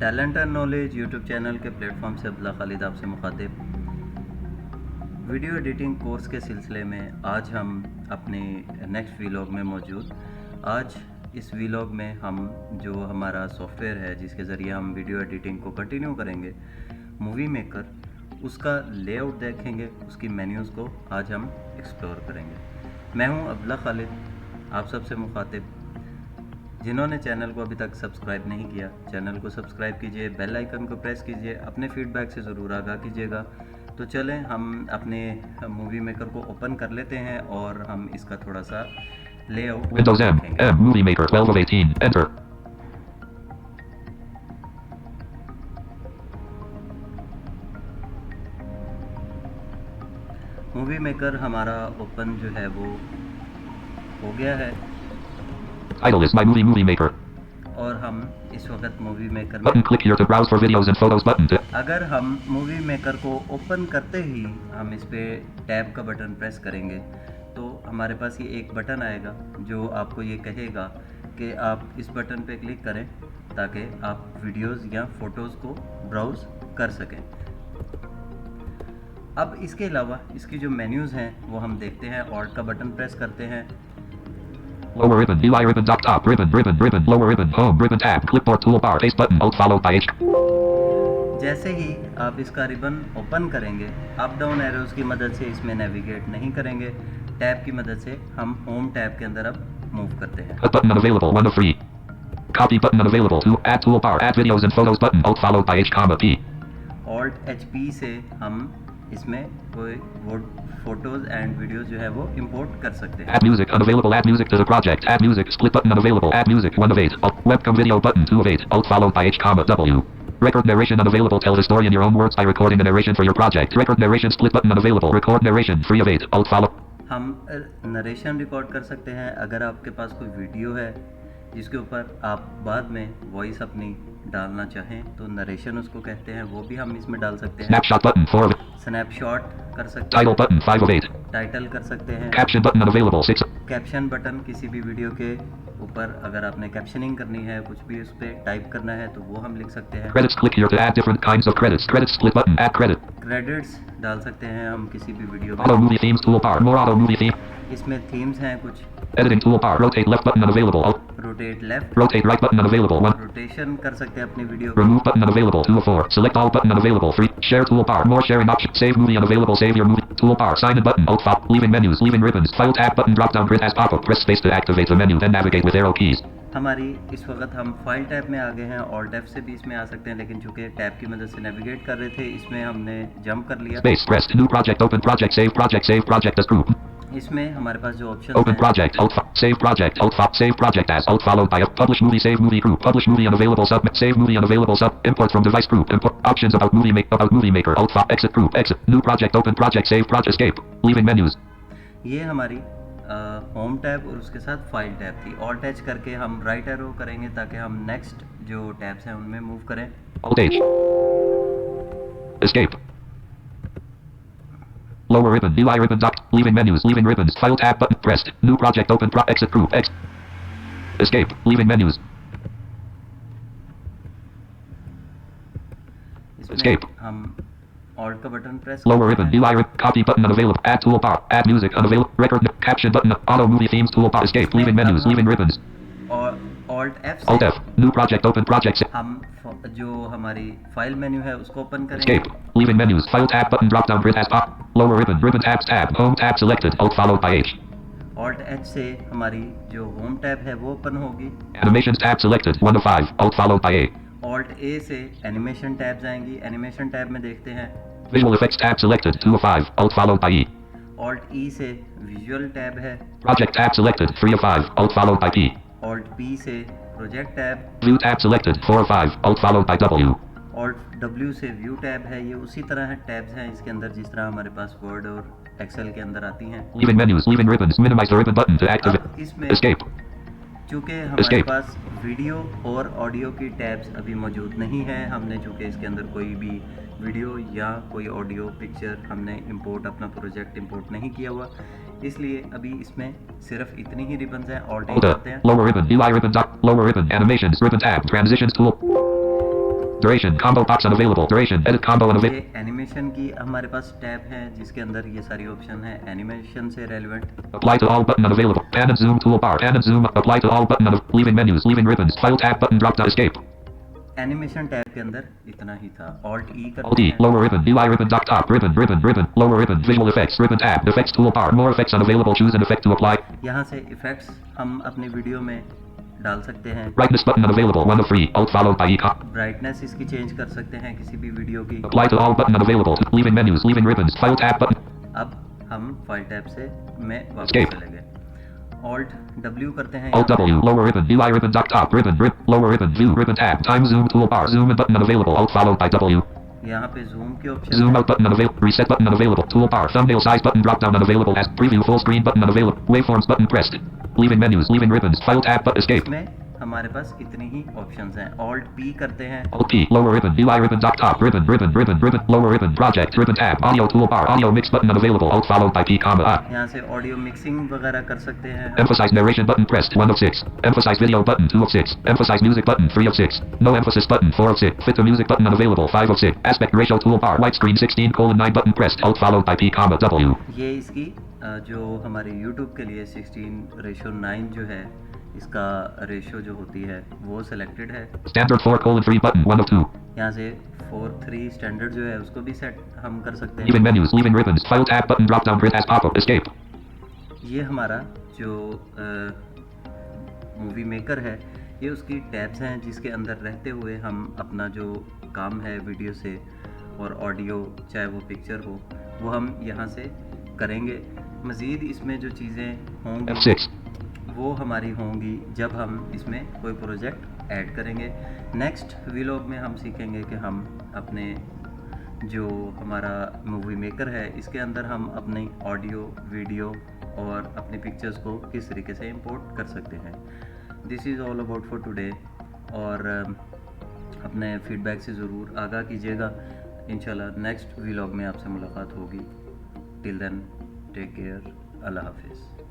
Talent and knowledge YouTube channel के platform से अब्दुल्ला खालिद आपसे मुखातिब। वीडियो एडिटिंग कोर्स के सिलसिले में आज हम अपने नेक्स्ट वीलॉग में मौजूद। आज इस वीलॉग में हम जो हमारा सॉफ्टवेयर है जिसके ज़रिए हम वीडियो एडिटिंग को कंटिन्यू करेंगे, मूवी मेकर, उसका लेआउट देखेंगे, उसकी मेन्यूज़ को आज हम एक्सप्लोर करेंगे। मैं हूं अब्दुल्ला खालिद, आप सबसे मुखातिब। जिन्होंने चैनल को अभी तक सब्सक्राइब नहीं किया, चैनल को सब्सक्राइब कीजिए, बेल आइकन को प्रेस कीजिए, अपने फीडबैक से ज़रूर आगाह कीजिएगा। तो चलें हम अपने मूवी मेकर को ओपन कर लेते हैं और हम इसका थोड़ा सा layout Windows M Movie Maker 12 of 18 Enter. Movie maker हमारा ओपन जो है वो हो गया है Title is My Movie Maker. और हम इस वक्त मूवी मेकर में Button click here to browse for videos and photos button to अगर हम मूवी मेकर को ओपन करते ही हम इस पे टैब का बटन प्रेस करेंगे तो हमारे पास ये एक बटन आएगा जो आपको ये कहेगा कि आप इस बटन पे क्लिक करें ताकि आप वीडियोस या फोटोज़ को ब्राउज़ कर सकें। अब इसके अलावा इसकी जो मेन्यूज़ हैं वो हम देखते हैं। ऑल्ट का बटन प्रेस करते हैं, lower ribbon, UI ribbon, top ribbon, lower ribbon, home ribbon tab, clipboard toolbar, paste button, alt followed by H. जैसे ही आप इसका रिबन ओपन करेंगे, अप डाउन एरोज़ की मदद से इसमें नेविगेट नहीं करेंगे, टैब की मदद से हम होम टैब के अंदर अब मूव करते हैं। Cut button unavailable, 1 of 3. Copy button unavailable, to add toolbar, add videos and photos button, alt followed by H, P. Alt HP से हम इसमें कोई वो फोटोज़ एंड वीडियोज़ जो है वो इंपोर्ट कर सकते हैं। Add music unavailable, add music to the project, add music, split button unavailable, add music, 1 of 8. Alt, webcam video button, 2 of 8, alt followed by H, W. Record narration unavailable, tell the story in your own words by recording a narration for your project. Record narration, split button unavailable, record narration, 3 of 8, alt follow. हम narration record कर सकते हैं। अगर आपके पास कोई video है जिसके ऊपर आप बाद में वॉइस अपनी डालना चाहें तो नरेशन उसको कहते हैं, वो भी हम इसमें डाल सकते हैं। Snapshot button, 4 of 8. स्नैपशॉट कर सकते Title हैं, button, 5 of 8. टाइटल कर सकते हैं, Caption button unavailable, 6. Caption button, किसी भी वीडियो के ऊपर अगर आपने कैप्शनिंग करनी है, कुछ भी उस पर टाइप करना है तो वो हम लिख सकते हैं। Credits, click here to add different kinds of credits. Credits split button, add credit. Credits डाल सकते हैं हम किसी भी वीडियो Auto में। movie themes toolbar, more auto movie theme. इसमें थीम्स हैं कुछ। Editing toolbar, rotate left button unavailable, alt. Rotate left, Rotate right button unavailable, 1. Rotation कर सकते हैं अपनी वीडियो को। Remove button unavailable, 2 of 4. Select all button unavailable, 3. Share toolbar, more sharing option. Save movie unavailable, save your movie. Toolbar, sign in button, alt file. Leaving menus, leaving ribbons. File tab button, drop down grid as pop up. Press space to activate the menu, then navigate with arrow keys. हमारी इस वक्त हम file tab में आ गए हैं। Alt F से भी इसमें आ सकते हैं, लेकिन चूंकि टैब की मदद से नेविगेट कर रहे थे इसमें हमने जंप कर लिया। Space pressed, new project, open project as group. इसमें हमारे पास जो option Open project, save project, save project as, alt followed by a publish movie, save movie group, publish movie unavailable sub, save movie unavailable sub, import from device group, import options about movie maker, alt exit group, exit, new project, open project, save project, escape, leaving menus. ये हमारी home tab और उसके साथ file tab थी। Alt H करके हम right arrow करेंगे ताकि हम नेक्स्ट जो टैब्स हैं उनमें मूव करें। Alt H. Escape. Lower ribbon, UI ribbon doc, leaving menus, leaving ribbons, file tab button pressed, new project open exit group, escape, leaving menus. Escape. हम ऑल्ट का button press Lower ribbon, UI ribbon, copy button unavailable, add toolbar, add music unavailable, record caption button, auto movie themes toolbar, escape, leaving menus, leaving ribbons. और alt F Alt से F, new project open project, हम जो हमारी file menu है उसको open करेंगे। escape, leaving menus, file tab button drop down grid as pop, lower ribbon tabs tab, home tab selected, alt followed by H. Alt H से हमारी जो home tab है वो ओपन होगी। Animations tab selected, 1 of 5, alt followed by A. Alt A से animation tabs आएंगी। Animation tab में देखते हैं। Visual effects tab selected, 2 of 5, alt followed by E. Alt E से विजुअल टैब है। Project tab selected, 3 of 5, alt followed by P. Alt P से project tab. View tab selected, 4 of 5, alt followed by W. Alt W से view tab है। ये उसी तरह tabs हैं इसके अंदर जिस तरह हमारे पास वर्ड और एक्सेल के अंदर आती हैं। Leaving menus, leaving ribbons, minimize the ribbon button to activate. अब इसमें Escape. चूँकि हमारे Escape. पास वीडियो और ऑडियो की टैब्स अभी मौजूद नहीं है, हमने चूँकि इसके अंदर कोई भी वीडियो या कोई ऑडियो पिक्चर हमने इंपोर्ट अपना प्रोजेक्ट इंपोर्ट नहीं किया हुआ, इसलिए अभी इसमें सिर्फ इतनी ही रिबन्स हैं। ऑल्ट करते हैं। Lower ribbon, UI ribbon doc, lower ribbon, animations, ribbon tab, transitions tool. Duration. Combo box unavailable. Duration. Edit combo unavailable. ये एनिमेशन की हमारे पास टैब है जिसके अंदर ये सारी ऑप्शन है एनिमेशन से relevant. Apply to all button unavailable. Pan and zoom toolbar. Pan and zoom. Apply to all button leaving menus. Leaving ribbons. File tab button drop down escape. Animation tab के अंदर इतना ही था। Alt E Alt करते E. हैं। Lower ribbon. UI ribbon. Dock top. Ribbon. Ribbon. Ribbon. Lower ribbon. Visual effects. Ribbon tab. Effects toolbar. More effects unavailable. Choose an effect to apply. यहाँ से effects हम अपनी वीडियो में डाल सकते हैं। Brightness button unavailable. 1 of 3. Alt followed by E. Brightness इसकी change कर सकते हैं किसी भी वीडियो की। Apply to all button unavailable. Leaving menus. Leaving ribbons. File tab button. अब हम फाइल टैब से में वापस Escape. चले गए। Alt W करते हैं। Alt W. Lower ribbon. UI ribbon. Dock top. Ribbon. Lower ribbon. View. Ribbon tab. Time zoom toolbar. Zoom in button unavailable. Alt followed by W. यहाँ पे जूम के ऑप्शन Zoom है। out button unavailable. Reset button unavailable. Toolbar. Thumbnail size button drop down unavailable. As preview full screen button unavailable. Waveforms button pressed. Leaving menus. Leaving ribbons. File tab but escape. इसमें हमारे पास इतनी ही options हैं। Alt P करते हैं। Alt P. Lower ribbon. UI ribbon. Dock top. Ribbon. Ribbon. Ribbon. Ribbon. Lower ribbon. Project. Ribbon tab. Audio toolbar. Audio mix button unavailable. Alt followed by P comma A. यहाँ से audio mixing वगैरह कर सकते हैं। Emphasize narration button pressed. 1 of 6. Emphasize video button. 2 of 6. Emphasize music button. 3 of 6. No emphasis button. 4 of 6. Fit to music button unavailable. 5 of 6. Aspect ratio toolbar. Widescreen 16:9 button pressed. Alt followed by P comma W. ये इसकी जो हमारे YouTube के लिए 16:9 जो है इसका ratio जो होती है वो सिलेक्टेड है। Standard 4:3 button. 1 of 2. यहाँ से 4:3 स्टैंडर्ड जो है उसको भी सेट हम कर सकते हैं। Leaving menus. Leaving ribbons. File tab button drop down grid as pop-up. Escape. ये हमारा जो मूवी मेकर है ये उसकी टैब्स हैं जिसके अंदर रहते हुए हम अपना जो काम है वीडियो से और ऑडियो चाहे वो पिक्चर हो वो हम यहाँ से करेंगे। मज़ीद इसमें जो चीज़ें होंगी F6. वो हमारी होंगी जब हम इसमें कोई प्रोजेक्ट ऐड करेंगे। नेक्स्ट व्लॉग में हम सीखेंगे कि हम अपने जो हमारा मूवी मेकर है इसके अंदर हम अपनी ऑडियो वीडियो और अपनी पिक्चर्स को किस तरीके से इंपोर्ट कर सकते हैं। This is all about for today और अपने फीडबैक से ज़रूर आगाह कीजिएगा। इंशाल्लाह नेक्स्ट व्लॉग में आपसे मुलाकात होगी। Till then take care. अल्लाह हाफिज़।